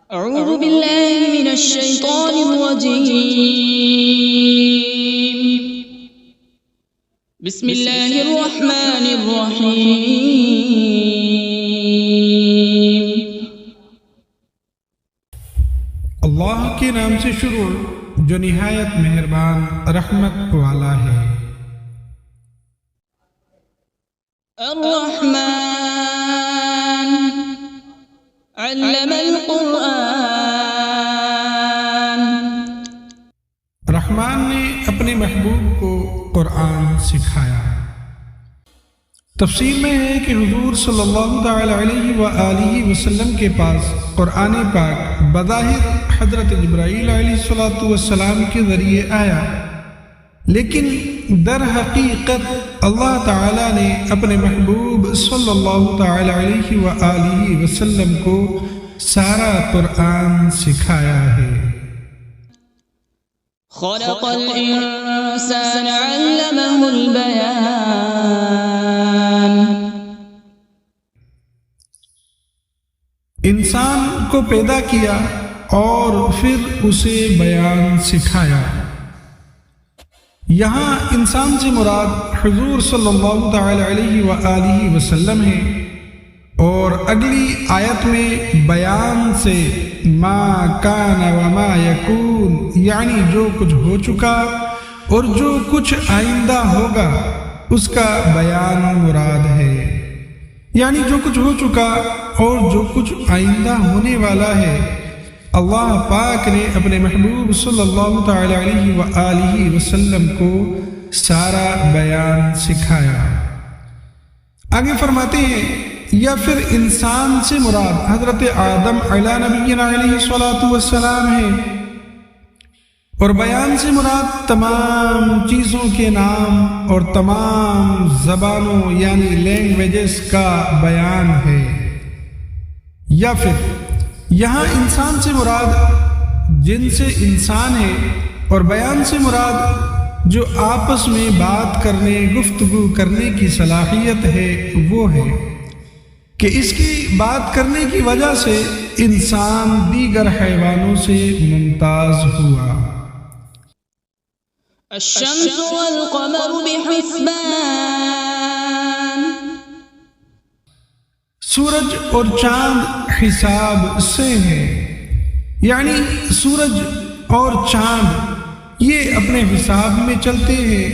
أعوذ بالله من الشيطان الرجيم. بسم الله الرحمن الرحيم. اللہ کے نام سے شروع جو نہایت مہربان رحمت والا ہے۔ الرحمن علم القرآن. رحمان نے اپنے محبوب کو قرآن سکھایا۔ تفسیر میں ہے کہ حضور صلی اللہ تعالی علیہ وآلہ وسلم کے پاس قرآن پاک بظاہر حضرت جبرائیل علیہ السلام کے ذریعے آیا، لیکن در حقیقت اللہ تعالی نے اپنے محبوب صلی اللہ تعالی علیہ وآلہ وسلم کو سارا قرآن سکھایا ہے۔ خلق الإنسان علمه البيان. انسان کو پیدا کیا اور پھر اسے بیان سکھایا۔ یہاں انسان سے مراد حضور صلی اللہ تعالی علیہ وآلہ وسلم ہے، اور اگلی آیت میں بیان سے ما کان وما یکون، یعنی جو کچھ ہو چکا اور جو کچھ آئندہ ہوگا اس کا بیان مراد ہے۔ یعنی جو کچھ ہو چکا اور جو کچھ آئندہ ہونے والا ہے، اللہ پاک نے اپنے محبوب صلی اللہ تعالی علیہ وآلہ وسلم کو سارا بیان سکھایا۔ آگے فرماتے ہیں یا پھر انسان سے مراد حضرت آدم علیہ نبینا علیہ السلام ہے، اور بیان سے مراد تمام چیزوں کے نام اور تمام زبانوں یعنی لینگویجز کا بیان ہے۔ یا پھر یہاں انسان سے مراد جن سے انسان ہے، اور بیان سے مراد جو آپس میں بات کرنے گفتگو کرنے کی صلاحیت ہے وہ ہے کہ اس کی بات کرنے کی وجہ سے انسان دیگر حیوانوں سے ممتاز ہوا۔ الشمس والقمر بحسبان. سورج اور چاند حساب سے ہے، یعنی سورج اور چاند یہ اپنے حساب میں چلتے ہیں،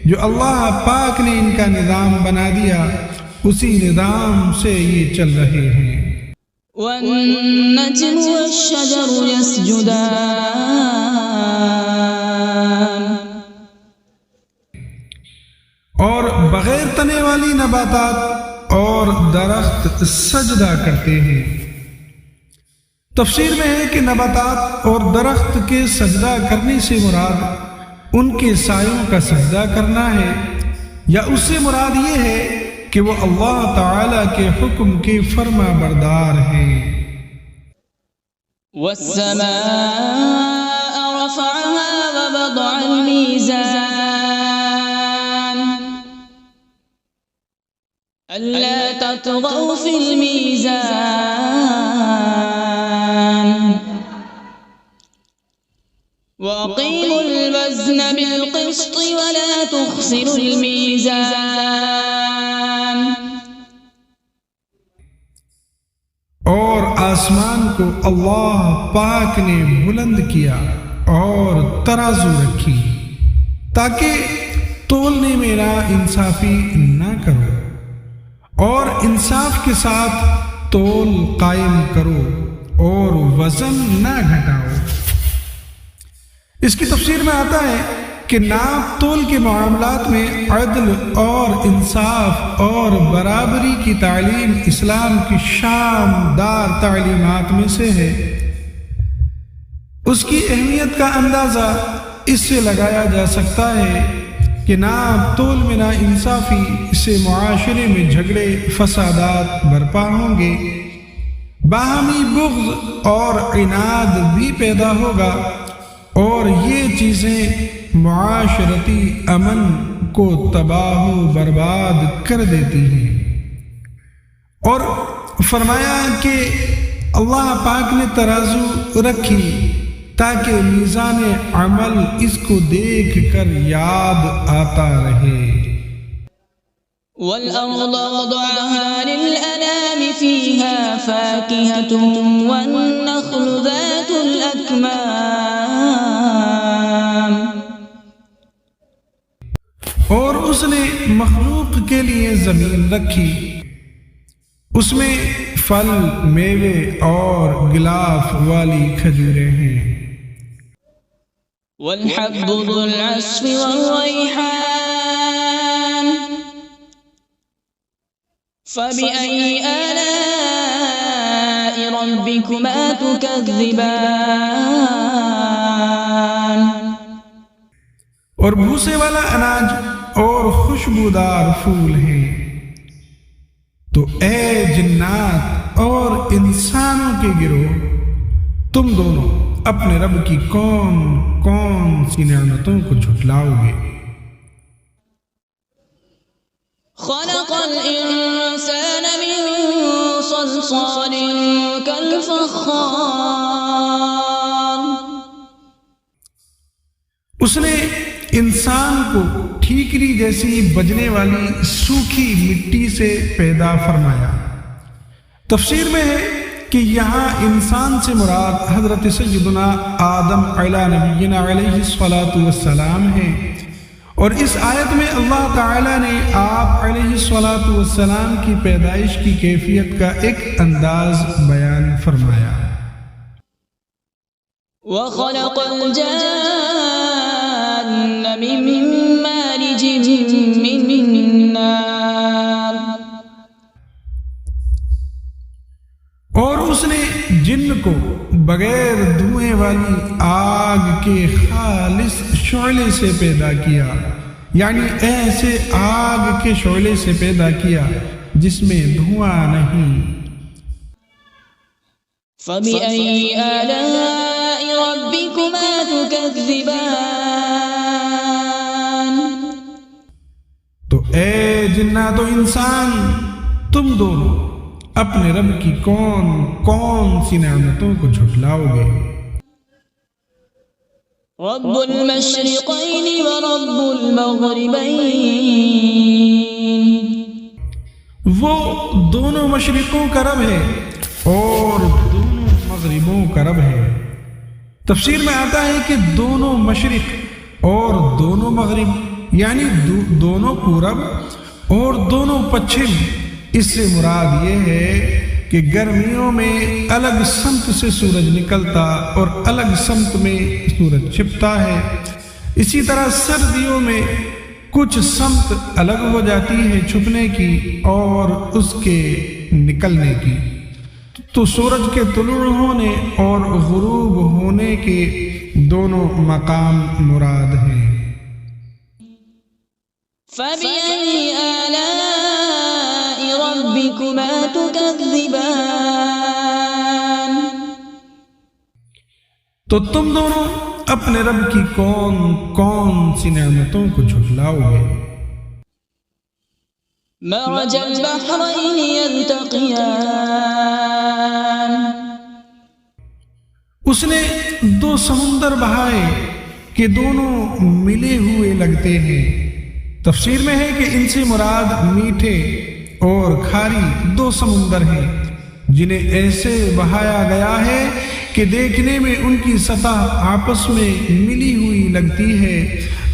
جو اللہ پاک نے ان کا نظام بنا دیا، اسی نظام سے یہ چل رہے ہیں۔ والنجم والشجر يسجدان. اور بغیر تنے والی نباتات اور درخت سجدہ کرتے ہیں۔ تفسیر میں ہے کہ نباتات اور درخت کے سجدہ کرنے سے مراد ان کے سایوں کا سجدہ کرنا ہے، یا اس سے مراد یہ ہے کہ وہ اللہ تعالی کے حکم کے فرما بردار ہیں۔ والسماء رفعها ووضع الميزان. ألا تطغوا في الميزان وأقيموا الوزن بالقسط ولا تخسروا الميزان. اور آسمان کو اللہ پاک نے بلند کیا اور ترازو رکھی تاکہ تولنے میں نا انصافی نہ کرو، اور انصاف کے ساتھ تول قائم کرو اور وزن نہ گھٹاؤ۔ اس کی تفسیر میں آتا ہے کہ ناپ تول کے معاملات میں عدل اور انصاف اور برابری کی تعلیم اسلام کی شاندار تعلیمات میں سے ہے۔ اس کی اہمیت کا اندازہ اس سے لگایا جا سکتا ہے کہ ناپ تول میں نا انصافی سے معاشرے میں جھگڑے فسادات برپا ہوں گے، باہمی بغض اور عناد بھی پیدا ہوگا، اور یہ چیزیں معاشرتی امن کو تباہ و برباد کر دیتی ہیں۔ اور فرمایا کہ اللہ پاک نے ترازو رکھی تاکہ میزان عمل اس کو دیکھ کر یاد آتا رہے۔ وَالْأَرْضَ وَضَعَهَا لِلْأَنَامِ فِيهَا فَاكِهَةٌ وَالنَّخْلُ ذَاتُ الْأَكْمَامِ، اور اس نے مخلوق کے لیے زمین رکھی، اس میں پھل، میوے اور غلاف والی کھجوریں ہیں۔ وَالْحَبُّ ذُو الْعَصْفِ وَالرَّيْحَانُ فَبِأَيِّ آلَاءِ رَبِّكُمَا تُكَذِّبَانِ، اور بھوسے والا اناج اور خوشبودار پھول ہیں۔ تو اے جنات اور انسانوں کے گروہ، تم دونوں اپنے رب کی کون کون سی نعمتوں کو جھٹلاؤ گے؟ خلق الانسان من صلصال كالفخار، اس نے انسان کو ٹھیکری جیسی بجنے والی سوکھی مٹی سے پیدا فرمایا۔ تفسیر میں ہے کہ یہاں انسان سے مراد حضرت سیدنا آدم علیہ نبینا علیہ الصلاۃ والسلام ہے، اور اس آیت میں اللہ تعالی نے آپ علیہ الصلاۃ والسلام کی پیدائش کی کیفیت کا ایک انداز بیان فرمایا۔ وخلق الجان من مارج من نار، اور اس نے جن کو بغیر دھوئیں والی آگ کے خالص شعلے سے پیدا کیا، یعنی ایسے آگ کے شعلے سے پیدا کیا جس میں دھواں نہیں۔ فَبِأَيِّ آلَاءِ رَبِّكُمَا تُكَذِّبَانِ، تو اے جنات و انسان، تم دونوں اپنے رب کی کون کون سی نعمتوں کو جھٹلاؤ گے؟ رب المشرقین ورب المغربین، وہ دونوں مشرقوں کا رب ہے اور دونوں مغربوں کا رب ہے۔ تفسیر میں آتا ہے کہ دونوں مشرق اور دونوں مغرب، یعنی دونوں پورب اور دونوں پچھم، اس سے مراد یہ ہے کہ گرمیوں میں الگ سمت سے سورج نکلتا اور الگ سمت میں سورج چھپتا ہے، اسی طرح سردیوں میں کچھ سمت الگ ہو جاتی ہے چھپنے کی اور اس کے نکلنے کی۔ تو سورج کے طلوع ہونے اور غروب ہونے کے دونوں مقام مراد ہیں۔ فَبِأَيِّ آلَاءِ رَبِّكُمَا تُكَذِّبَانِ، تو تم دونوں اپنے رب کی کون کون سی نعمتوں کو جھٹلاؤ گے؟ مرج البحرین یلتقیان، اس نے دو سمندر بہائے کہ دونوں ملے ہوئے لگتے ہیں۔ تفسیر میں ہے کہ ان سے مراد میٹھے اور کھاری دو سمندر ہیں جنہیں ایسے بہایا گیا ہے کہ دیکھنے میں ان کی سطح آپس میں ملی ہوئی لگتی ہے،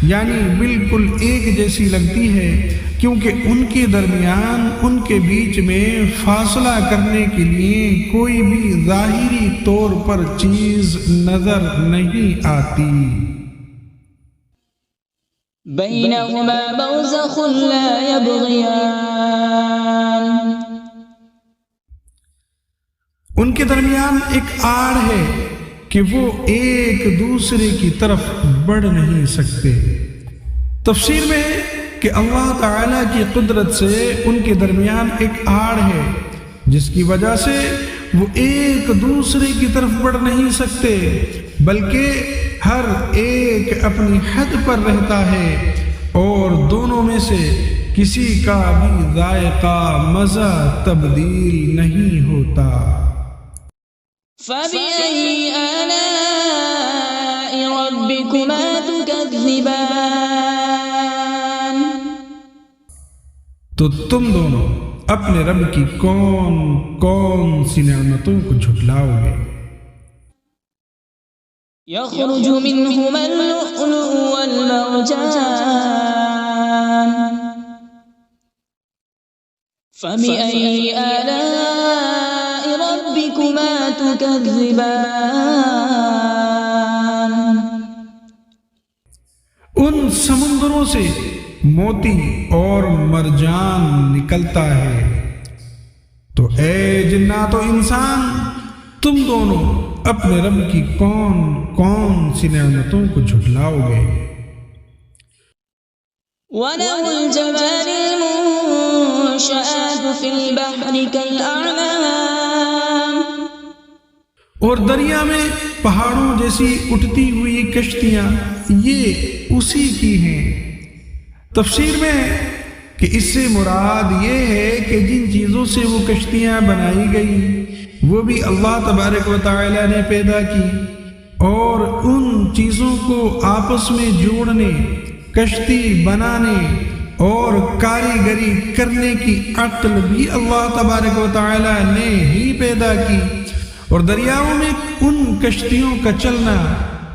یعنی بالکل ایک جیسی لگتی ہے، کیونکہ ان کے درمیان ان کے بیچ میں فاصلہ کرنے کے لیے کوئی بھی ظاہری طور پر چیز نظر نہیں آتی۔ بینہما برزخ لا یبغیان، ان کے درمیان ایک آڑ ہے کہ وہ ایک دوسرے کی طرف بڑھ نہیں سکتے۔ تفسیر میں ہے کہ اللہ تعالیٰ کی قدرت سے ان کے درمیان ایک آڑ ہے جس کی وجہ سے وہ ایک دوسرے کی طرف بڑھ نہیں سکتے، بلکہ ہر ایک اپنی حد پر رہتا ہے اور دونوں میں سے کسی کا بھی ذائقہ مزہ تبدیل نہیں ہوتا۔ فبأي آلاء ربكما تكذبان؟ تو تم دونوں اپنے رب کی کون کون سی نعمتوں کو جھٹلاؤ گے؟ يخرج منهما اللؤلؤ والمرجان فبأي آلاء ربكما تكذبان؟ ان سمندروں سے موتی اور مرجان نکلتا ہے۔ تو اے جنات و انسان، تم دونوں اپنے رب کی کون کون سی نعمتوں کو جھٹلاؤ گے؟ وَلَهُ الْجَوَارِ الْمُنشَآتُ فِي الْبَحْرِ كَالْأَعْلَامِ، اور دریا میں پہاڑوں جیسی اٹھتی ہوئی کشتیاں یہ اسی کی ہیں۔ تفسیر میں ہے کہ اس سے مراد یہ ہے کہ جن چیزوں سے وہ کشتیاں بنائی گئی وہ بھی اللہ تبارک و تعالی نے پیدا کی، اور ان چیزوں کو آپس میں جوڑنے، کشتی بنانے اور کاریگری کرنے کی عقل بھی اللہ تبارک و تعالی نے ہی پیدا کی، اور دریاؤں میں ان کشتیوں کا چلنا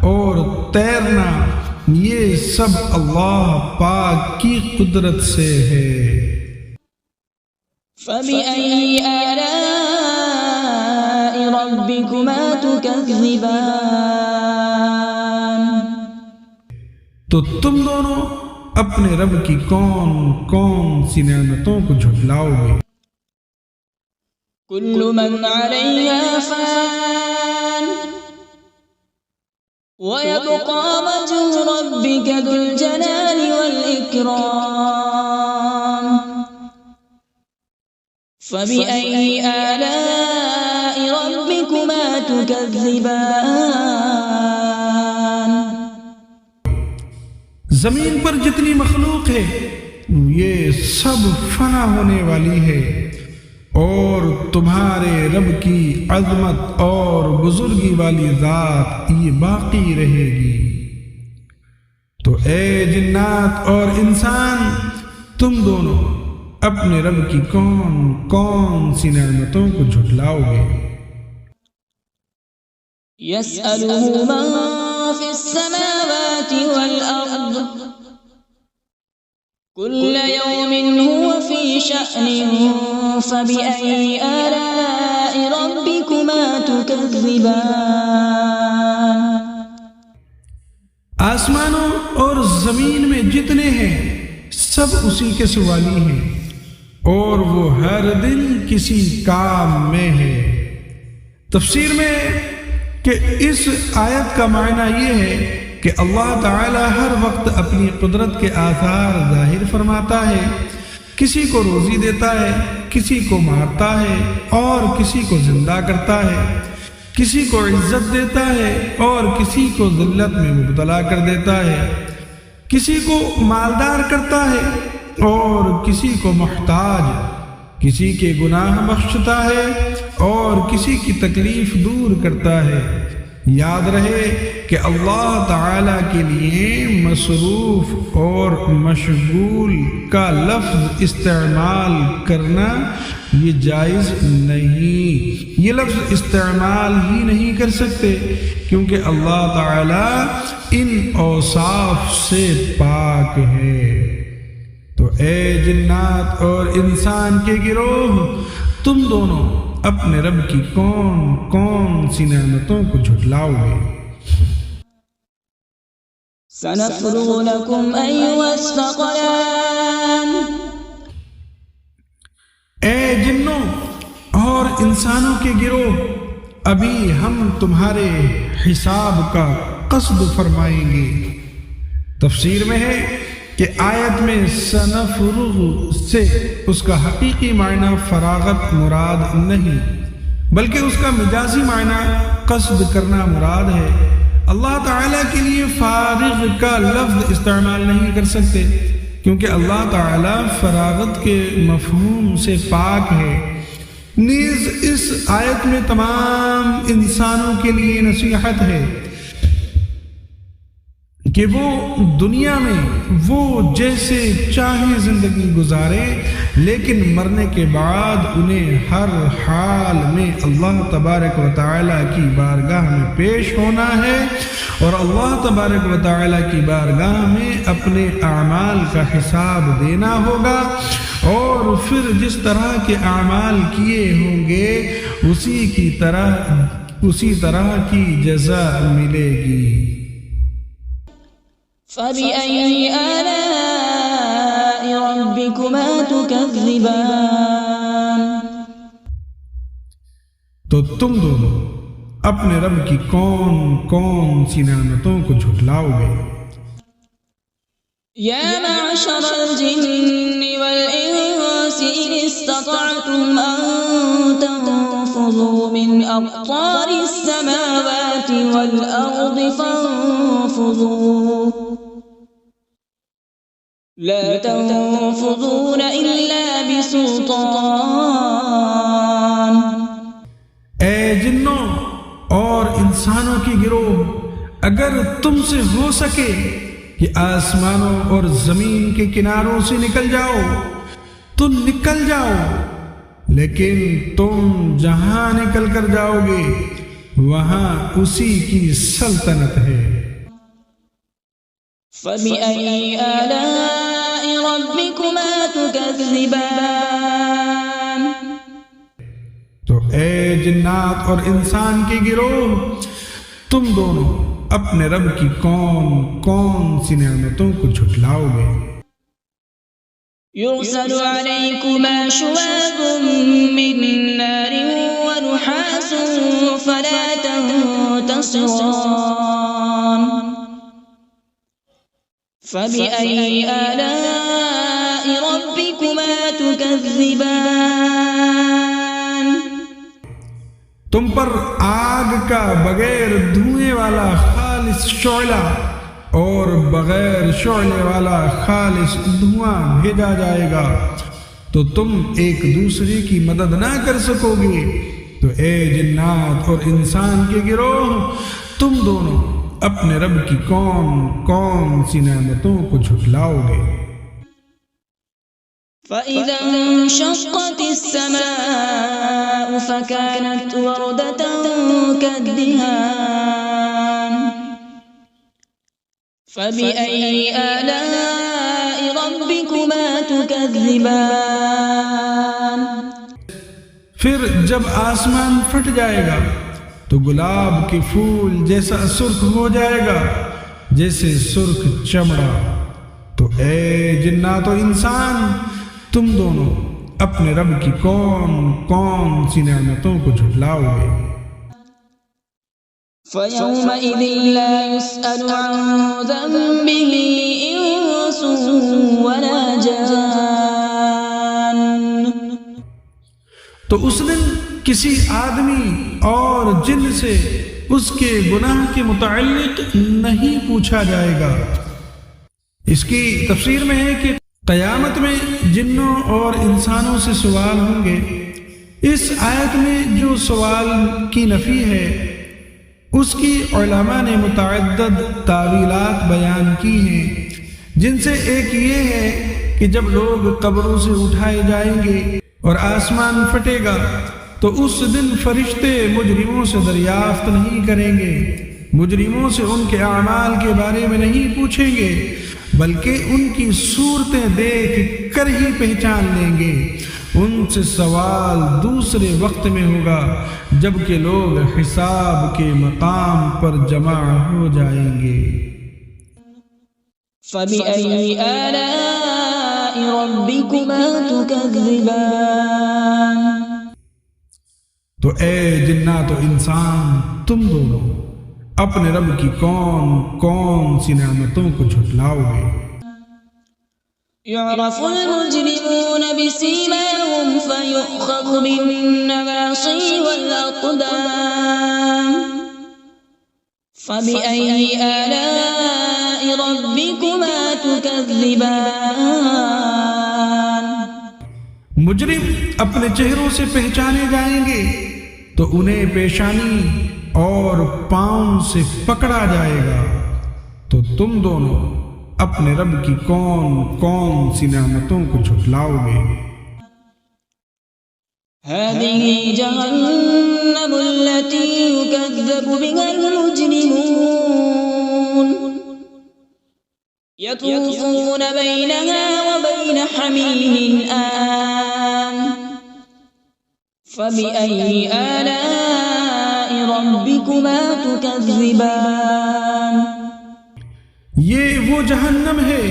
اور تیرنا یہ سب اللہ پاک کی قدرت سے ہے۔ فَبِأَيِّ آلَاءِ رَبِّكُمَا تُكَذِّبَانِ؟ تو تم دونوں اپنے رب کی کون کون سی نعمتوں کو جھٹلاؤ گے؟ كُلُّ مَنْ عَلَيْهَا فَانٍ وَيَبْقَى وَجْهُ رَبِّكَ ذُو الْجَلَالِ وَالْإِكْرَامِ فَبِأَيِّ آلَاءِ رَبِّكُمَا تُكَذِّبَانِ؟ زمین پر جتنی مخلوق ہے یہ سب فنا ہونے والی ہے، اور تمہارے رب کی عظمت اور بزرگی والی ذات یہ باقی رہے گی۔ تو اے جنات اور انسان، تم دونوں اپنے رب کی کون کون سی نعمتوں کو جھٹلاؤ گے؟ يَسْأَلُهُ مَن فِي السَّمَاوَاتِ وَالْأَرْضِ كُلَّ يَوْمٍ هُوَ فِي شَأْنٍ فَبِأَيِّ آلَاءِ رَبِّكُمَا تُكَذِّبَانِ؟ آسمانوں اور زمین میں جتنے ہیں سب اسی کے سوالی ہیں، اور وہ ہر دن کسی کام میں ہے۔ تفسیر میں کہ اس آیت کا معنی یہ ہے کہ اللہ تعالی ہر وقت اپنی قدرت کے آثار ظاہر فرماتا ہے، کسی کو روزی دیتا ہے، کسی کو مارتا ہے اور کسی کو زندہ کرتا ہے، کسی کو عزت دیتا ہے اور کسی کو ذلت میں مبتلا کر دیتا ہے، کسی کو مالدار کرتا ہے اور کسی کو محتاج، کسی کے گناہ بخشتا ہے اور کسی کی تکلیف دور کرتا ہے۔ یاد رہے کہ اللہ تعالی کے لیے مصروف اور مشغول کا لفظ استعمال کرنا یہ جائز نہیں، یہ لفظ استعمال ہی نہیں کر سکتے کیونکہ اللہ تعالی ان اوصاف سے پاک ہے۔ تو اے جنات اور انسان کے گروہ، تم دونوں اپنے رب کی کون کون سی نعمتوں کو جھٹلاؤ گے؟ سَنَفْرُغُ لَكُمْ أَيُّهَ الثَّقَلَانِ؟ اے جنوں اور انسانوں کے گروہ، ابھی ہم تمہارے حساب کا قصد فرمائیں گے۔ تفسیر میں ہے کہ آیت میں سنفرغ سے اس کا حقیقی معنی فراغت مراد نہیں بلکہ اس کا مجازی معنی قصد کرنا مراد ہے۔ اللہ تعالیٰ کے لیے فارغ کا لفظ استعمال نہیں کر سکتے کیونکہ اللہ تعالیٰ فراغت کے مفہوم سے پاک ہے، نیز اس آیت میں تمام انسانوں کے لیے نصیحت ہے کہ وہ دنیا میں وہ جیسے چاہیں زندگی گزارے، لیکن مرنے کے بعد انہیں ہر حال میں اللہ تبارک و تعالیٰ کی بارگاہ میں پیش ہونا ہے، اور اللہ تبارک و تعالیٰ کی بارگاہ میں اپنے اعمال کا حساب دینا ہوگا، اور پھر جس طرح کے اعمال کیے ہوں گے اسی طرح کی جزا ملے گی۔ فبأي آلاء ربكما تكذبان؟ تو تم دونوں اپنے رب کی کون کون سی نعمتوں کو جھٹلاؤ گے؟ يا معشر الجن والإنس إن استطعتم أن تنفذوا من أقطار السماوات والأرض فانفذوا لا تنفذون إلا بسلطان۔ اے جنوں اور انسانوں کی گروہ، اگر تم سے ہو سکے کہ آسمانوں اور زمین کے کناروں سے نکل جاؤ تو نکل جاؤ، لیکن تم جہاں نکل کر جاؤ گے وہاں اسی کی سلطنت ہے۔ فبأي آلاء ربكما تكذبان؟ تو اے جنات اور انسان کی گروہ، تم دونوں اپنے رب کی کون کون سی نعمتوں کو جھٹلاؤ گے؟ يرسل عليكما شواظ من نار ونحاس فلا تنتصران۔ فبأي آلاء ربكما تكذبان؟ تم پر آگ کا بغیر دھوئیں والا خالص شعلہ اور بغیر شعلے والا خالص دھواں بھیجا جائے گا، تو تم ایک دوسرے کی مدد نہ کر سکو گے۔ تو اے جنات اور انسان کے گروہ، تم دونوں اپنے رب کی کون کون سی نعمتوں کو جھٹلاؤ گے؟ فإذا انشقت السماء فكانت وردة كالدهان۔ فبأي آلاء ربكما تكذبان؟ پھر جب آسمان پھٹ جائے گا تو گلاب کے پھول جیسا سرخ ہو جائے گا جیسے سرخ چمڑا۔ تو اے جنات و انسان، تم دونوں اپنے رب کی کون کون سی نعمتوں کو جھٹلاؤ گے؟ فيومئذ لا يسأل عن ذنبه إنس ولا جان۔ تو اس دن کسی آدمی اور جن سے اس کے گناہ کے متعلق نہیں پوچھا جائے گا۔ اس کی تفسیر میں ہے کہ قیامت میں جنوں اور انسانوں سے سوال ہوں گے۔ اس آیت میں جو سوال کی نفی ہے اس کی علماء نے متعدد تعویلات بیان کی ہیں، جن سے ایک یہ ہے کہ جب لوگ قبروں سے اٹھائے جائیں گے اور آسمان پھٹے گا تو اس دن فرشتے مجرموں سے دریافت نہیں کریں گے، مجرموں سے ان کے اعمال کے بارے میں نہیں پوچھیں گے، بلکہ ان کی صورتیں دیکھ کر ہی پہچان لیں گے۔ ان سے سوال دوسرے وقت میں ہوگا جب کہ لوگ حساب کے مقام پر جمع ہو جائیں گے۔ فبأي آلاء ربكما تكذبان؟ تو اے جنات و انسان، تم دونوں اپنے رب کی کون کون سی نعمتوں کو جھٹلاؤ گے؟ يعرف المجرمون بسيماهم فيؤخذ بالنواصي والأقدام۔ فبأي آلاء ربكما تكذبان؟ مجرم اپنے چہروں سے پہچانے جائیں گے تو انہیں پیشانی اور پاؤں سے پکڑا جائے گا، تو تم دونوں اپنے رب کی کون کون سی نعمتوں کو جھٹلاؤ گے؟ هذه جهنم التي يكذب بها المجرمون يطوفون بينها وبين حميم آن فبأي آلاء ربكما تكذبان۔ یہ وہ جہنم ہے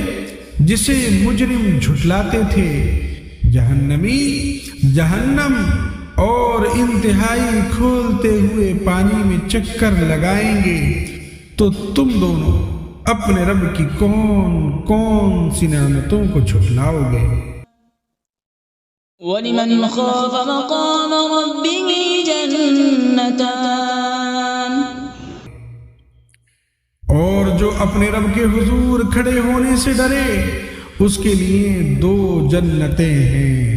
جسے مجرم جھٹلاتے تھے، جہنمی جہنم اور انتہائی کھولتے ہوئے پانی میں چکر لگائیں گے، تو تم دونوں اپنے رب کی کون کون سی نعمتوں کو جھٹلاؤ گے؟ وَلِمَنْ خَافَ مَقَامَ رَبِّهِ جَنَّتَانِ، اور جو اپنے رب کے حضور کھڑے ہونے سے ڈرے اس کے لیے 2 جنتیں ہیں۔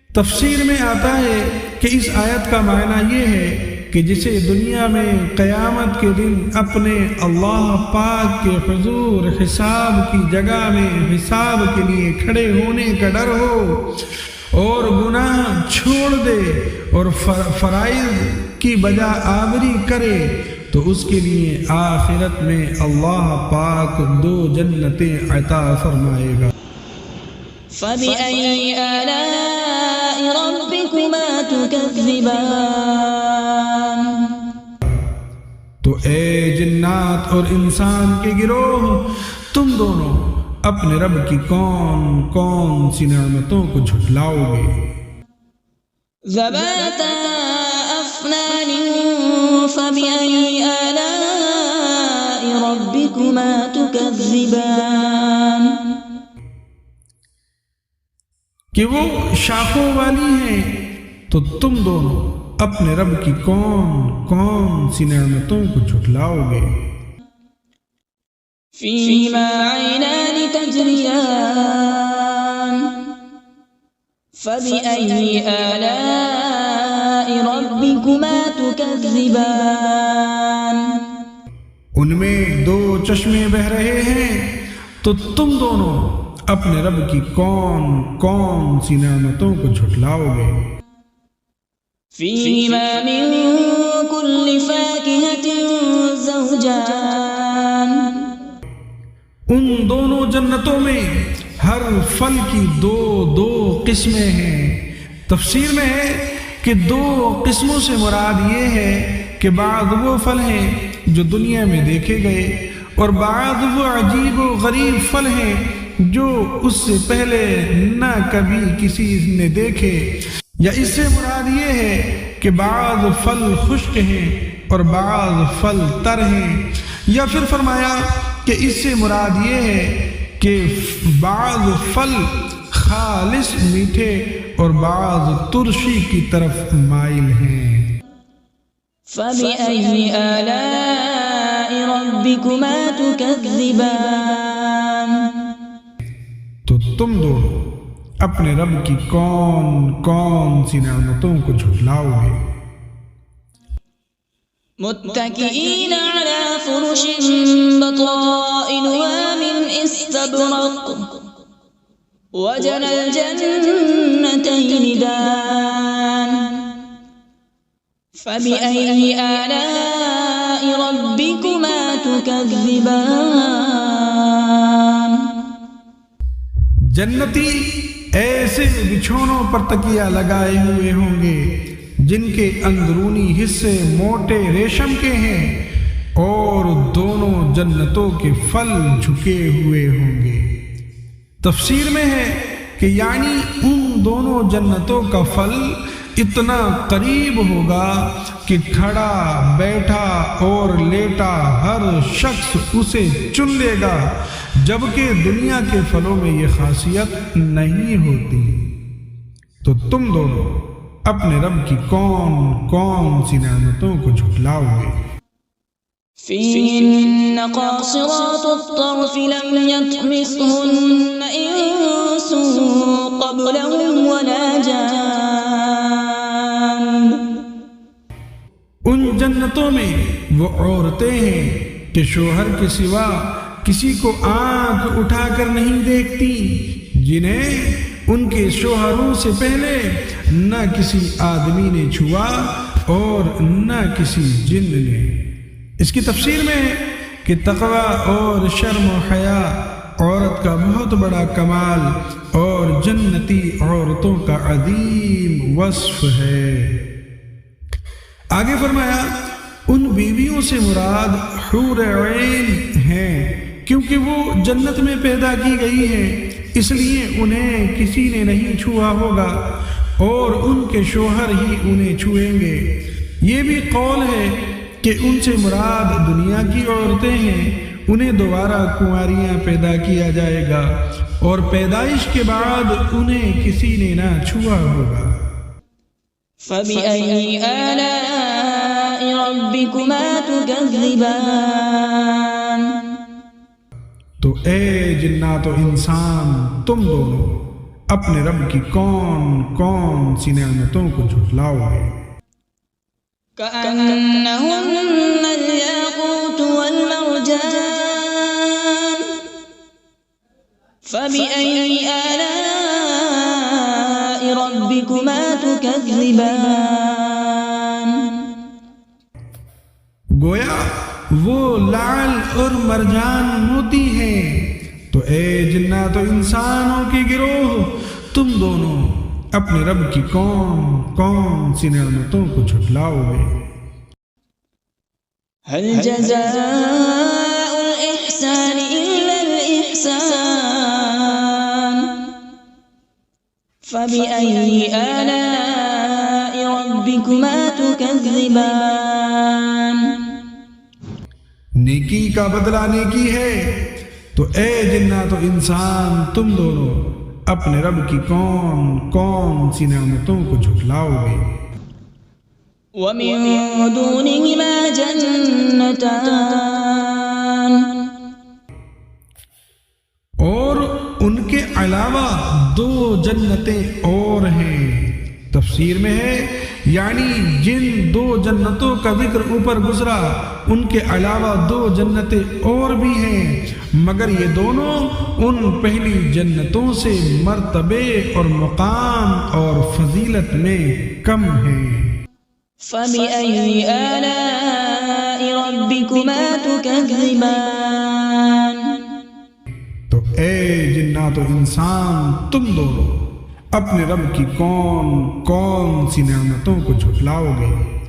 تفسیر میں آتا ہے کہ اس آیت کا معنی یہ ہے کہ جسے دنیا میں قیامت کے دن اپنے اللہ پاک کے حضور حساب کی جگہ میں حساب کے لیے کھڑے ہونے کا ڈر ہو اور گناہ چھوڑ دے اور فرائض کی بجا آوری کرے، تو اس کے لیے آخرت میں اللہ پاک 2 جنتیں عطا فرمائے گا۔ فَبِأَيِّ آلَاءِ رَبِّكُمَا تُكَذِّبَانِ۔ تو اے جنات اور انسان کے گروہ، تم دونوں اپنے رب کی کون کون سی نعمتوں کو جھٹلاؤ گے؟ ذَوَاتَا أَفْنَانٍ فَبِأَيِّ آلَاءِ رَبِّكُمَا تُكَذِّبَانِ۔ کہ وہ شاخوں والی ہیں، تو تم دونوں اپنے رب کی کون کون سی نعمتوں کو جھٹلاؤ گے؟ فِيهِمَا عَيْنَانِ تَجْرِيَانِ فَبِأَيِّ آلَاءِ رَبِّكُمَا تُكَذِّبَانِ۔ ان میں 2 چشمے بہہ رہے ہیں، تو تم دونوں اپنے رب کی کون کون سی نعمتوں کو جھٹلاؤ گے؟ فِيهِمَا مِن كُلِّ فَاكِهَةٍ زَوْجَانِ۔ ان دونوں جنتوں میں ہر پھل کی 2 قسمیں ہیں۔ تفسیر میں ہے کہ 2 قسموں سے مراد یہ ہے کہ بعض وہ پھل ہیں جو دنیا میں دیکھے گئے اور بعض وہ عجیب و غریب پھل ہیں جو اس سے پہلے نہ کبھی کسی نے دیکھے، یا اس سے مراد یہ ہے کہ بعض پھل خشک ہیں اور بعض پھل تر ہیں، یا پھر فرمایا کہ اس سے مراد یہ ہے کہ بعض پھل خالص میٹھے اور بعض ترشی کی طرف مائل ہیں۔ فَبِأَيِّ آلَاءِ رَبِّكُمَا تُكَذِّبَانِ۔ تو تم دونوں اپنے رب کی کون کون سی نعمتوں کو جھٹلاؤ گے؟ متكئين على فرش بطائنها من استبرق وجنى الجنتين دان فبأي آلاء ربكما تكذبان۔ جنتی ایسے بچھونوں پر تکیہ لگائے ہوئے ہوں گے جن کے اندرونی حصے موٹے ریشم کے ہیں، اور دونوں جنتوں کے پھل جھکے ہوئے ہوں گے۔ تفسیر میں ہے کہ یعنی ان دونوں جنتوں کا پھل اتنا قریب ہوگا کہ کھڑا بیٹھا اور لیٹا ہر شخص اسے چن لے گا، جبکہ دنیا کے پھلوں میں یہ خاصیت نہیں ہوتی۔ تو تم دونوں اپنے رب کی کون کون سی نعمتوں کو جھٹلاؤ گے؟ فِيهِنَّ قَاصِرَاتُ الطَّرْفِ لَمْ يَطْمِثْهُنَّ إِنسٌ قبلهم ولا جان. ان جنتوں میں وہ عورتیں ہیں کہ شوہر کے سوا کسی کو آنکھ اٹھا کر نہیں دیکھتی، جنہیں ان کے شوہروں سے پہلے نہ کسی آدمی نے چھوا اور نہ کسی جن نے۔ اس کی تفسیر میں ہے کہ تقوی اور شرم و حیا عورت کا بہت بڑا کمال اور جنتی عورتوں کا عظیم وصف ہے۔ آگے فرمایا ان بیویوں سے مراد حور عین ہیں، کیونکہ وہ جنت میں پیدا کی گئی ہیں، اس لیے انہیں کسی نے نہیں چھوا ہوگا اور ان کے شوہر ہی انہیں چھوئیں گے۔ یہ بھی قول ہے کہ ان سے مراد دنیا کی عورتیں ہیں، انہیں دوبارہ کنواریاں پیدا کیا جائے گا اور پیدائش کے بعد انہیں کسی نے نہ چھوا ہوگا۔ فَبِأَيِّ آلَاءِ رَبِّكُمَا تُكَذِّبَانِ. تو اے جنات و انسان، تم دونوں اپنے رب کی کون کون سی نعمتوں کو جھٹلاؤ گے؟ كأنهن الياقوت والمرجان. فبأي آلاء ربكما تكذبان. گویا وہ لعل اور مرجان موتی ہیں۔ تو اے جنات و انسانوں کے گروہ، تم دونوں اپنے رب کی کون کون سی نعمتوں کو جھٹلاؤ گے؟ هل جزاء الإحسان إلا الإحسان. فبأي آلاء ربكما تكذبان. نیکی کا بدلہ نیکی ہے، تو اے جنات و انسان تم دونوں اپنے رب کی کون کون سی نعمتوں کو جھٹلاؤ گے؟ ومن دونهما جنتان. اور ان کے علاوہ دو جنتیں اور ہیں۔ تفسیر میں ہے یعنی جن دو جنتوں کا ذکر اوپر گزرا ان کے علاوہ دو جنتیں اور بھی ہیں، مگر یہ دونوں ان پہلی جنتوں سے مرتبے اور مقام اور فضیلت میں کم ہیں۔ فبأي آلاء ربكما تكذبان. تو اے جنات و انسان تم دونوں اپنے رب کی کون کون سی نعمتوں کو جھٹلاؤ گے؟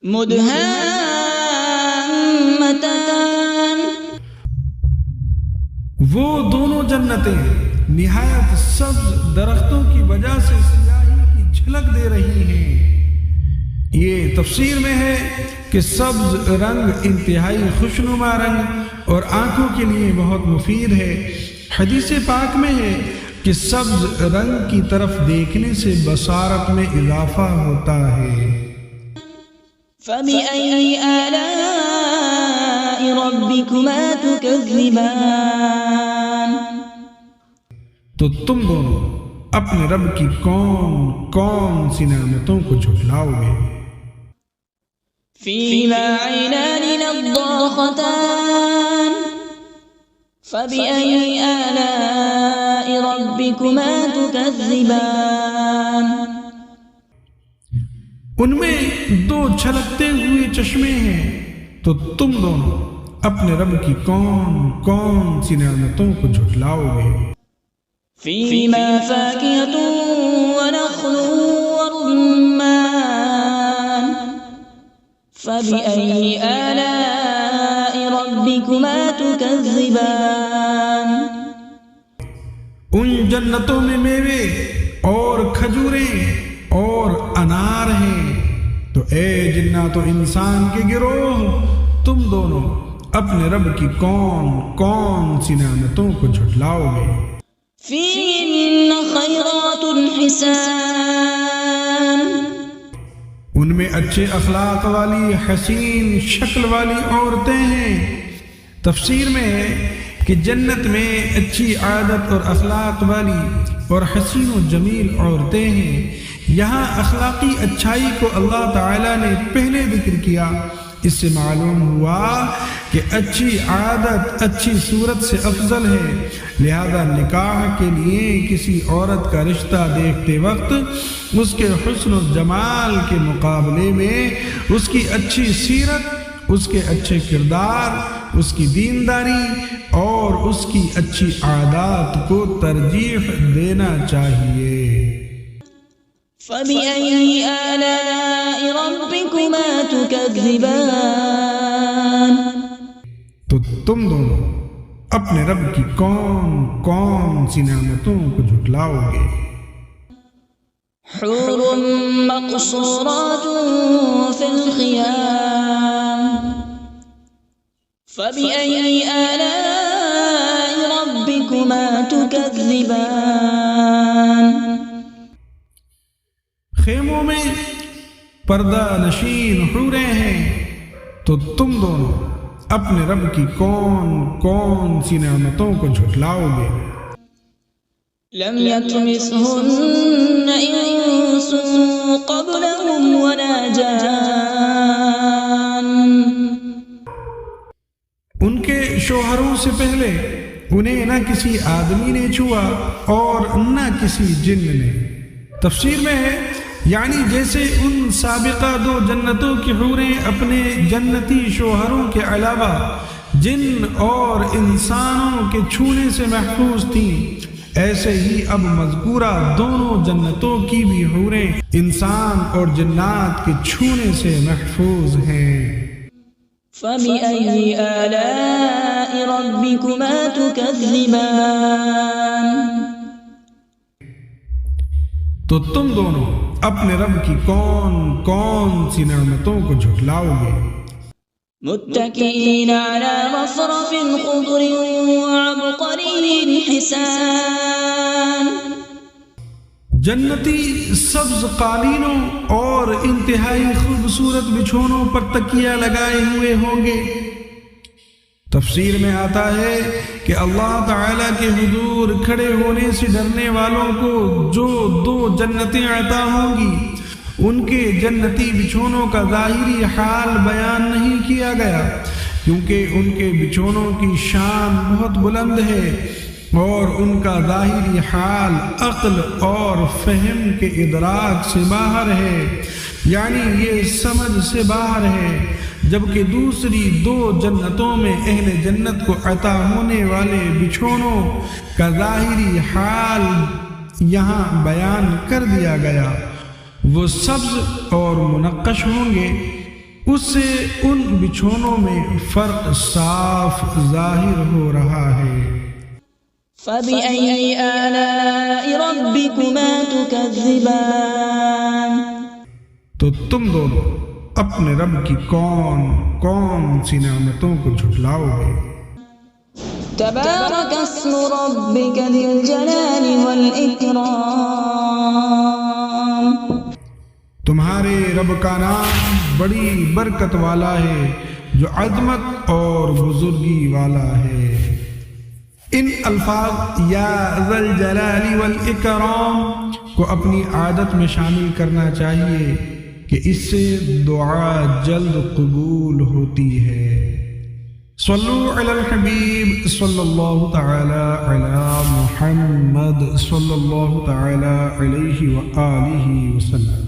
مدہامتان. وہ دونوں جنتیں نہایت سبز درختوں کی وجہ سے سیاہی کی جھلک دے رہی ہیں۔ یہ تفسیر میں ہے کہ سبز رنگ انتہائی خوشنما رنگ اور آنکھوں کے لیے بہت مفید ہے۔ حدیث پاک میں ہے کہ سبز رنگ کی طرف دیکھنے سے بصارت میں اضافہ ہوتا ہے۔ فبأي آلاء ربكما تكذبان. تو تم دونوں اپنے رب کی کون کون سی نعمتوں کو جھٹلاؤ گے؟ فيهما عينان نضاختان. فبأي آلاء ربكما تكذبان. ان میں دو چھلکتے ہوئے چشمے ہیں، تو تم دونوں اپنے رب کی کون کون سی نعمتوں کو جھٹلاؤ گے؟ فيهما فاكهة ونخل ورمان. فبأي آلاء ربكما تكذبان. ان جنتوں میں میوے اور کھجوریں اور انار ہیں۔ تو اے جنات و انسان کے گروہ، تم دونوں اپنے رب کی کون کون سی نعمتوں کو جھٹلاؤ گے؟ فيهن خيرات حسان. ان میں اچھے اخلاق والی حسین شکل والی عورتیں ہیں۔ تفسیر میں ہے کہ جنت میں اچھی عادت اور اخلاق والی اور حسین و جمیل عورتیں ہیں۔ یہاں اخلاقی اچھائی کو اللہ تعالیٰ نے پہلے ذکر کیا۔ اس سے معلوم ہوا کہ اچھی عادت اچھی صورت سے افضل ہے، لہذا نکاح کے لیے کسی عورت کا رشتہ دیکھتے وقت اس کے حسن و جمال کے مقابلے میں اس کی اچھی سیرت، اس کے اچھے کردار، اس کی دینداری اور اس کی اچھی عادات کو ترجیح دینا چاہیے۔ فَبِأَيِّ آلَاءِ رَبِّكُمَا تُكَذِّبَانِ، تو تم دونوں اپنے رب کی کون کون سی نعمتوں کو جھٹلاؤ گے؟ حور مقصورات فی الخیام، فَبِأَيِّ آلَاءِ رَبِّكُمَا تُكَذِّبَانِ، خیموں میں پردہ نشین حوریں ہیں، تو تم دونوں اپنے رب کی کون کون سی نعمتوں کو جھٹلاؤ گے؟ لم يطمثهن انس قبلهم ولا جان، ان کے شوہروں سے پہلے انہیں نہ کسی آدمی نے چھوا اور نہ کسی جن نے۔ تفسیر میں ہے یعنی جیسے ان سابقہ دو جنتوں کی حوریں اپنے جنتی شوہروں کے علاوہ جن اور انسانوں کے چھونے سے محفوظ تھیں، ایسے ہی اب مذکورہ دونوں جنتوں کی بھی حوریں انسان اور جنات کے چھونے سے محفوظ ہیں۔ فَبِأَيِّ آلَاءِ رَبِّكُمَا تُكَذِّبَانِ، تو تم دونوں اپنے رب کی کون کون سی نعمتوں کو جھٹلاؤ گے؟ متكئين على رفرف خضر وعبقري حسان، جنتی سبز قالینوں اور انتہائی خوبصورت بچھونوں پر تکیہ لگائے ہوئے ہوں گے۔ تفسیر میں آتا ہے کہ اللہ تعالیٰ کے حضور کھڑے ہونے سے ڈرنے والوں کو جو دو جنتیں عطا ہوں گی، ان کے جنتی بچھونوں کا ظاہری حال بیان نہیں کیا گیا، کیونکہ ان کے بچھونوں کی شان بہت بلند ہے اور ان کا ظاہری حال عقل اور فہم کے ادراک سے باہر ہے، یعنی یہ سمجھ سے باہر ہے، جبکہ دوسری دو جنتوں میں اہل جنت کو عطا ہونے والے بچھونوں کا ظاہری حال یہاں بیان کر دیا گیا۔ وہ سبز اور منقش ہوں گے، اس سے ان بچھونوں میں فرق صاف ظاہر ہو رہا ہے۔ فَبِأَيِّ آلَاءِ رَبِّكُمَا تُكَذِّبَانِ، تو تم دونوں اپنے رب کی کون کون سی نعمتوں کو جھٹلاؤ گے؟ تبارک اسم ربک ذی الجلال والإکرام، تمہارے رب کا نام بڑی برکت والا ہے جو عظمت اور بزرگی والا ہے۔ ان الفاظ یا ذی الجلال والاکرام کو اپنی عادت میں شامل کرنا چاہیے کہ اس سے دعا جلد قبول ہوتی ہے۔ صلو علی الحبیب صلی اللہ تعالی علی محمد صلی اللہ تعالی علیہ وآلہ وسلم۔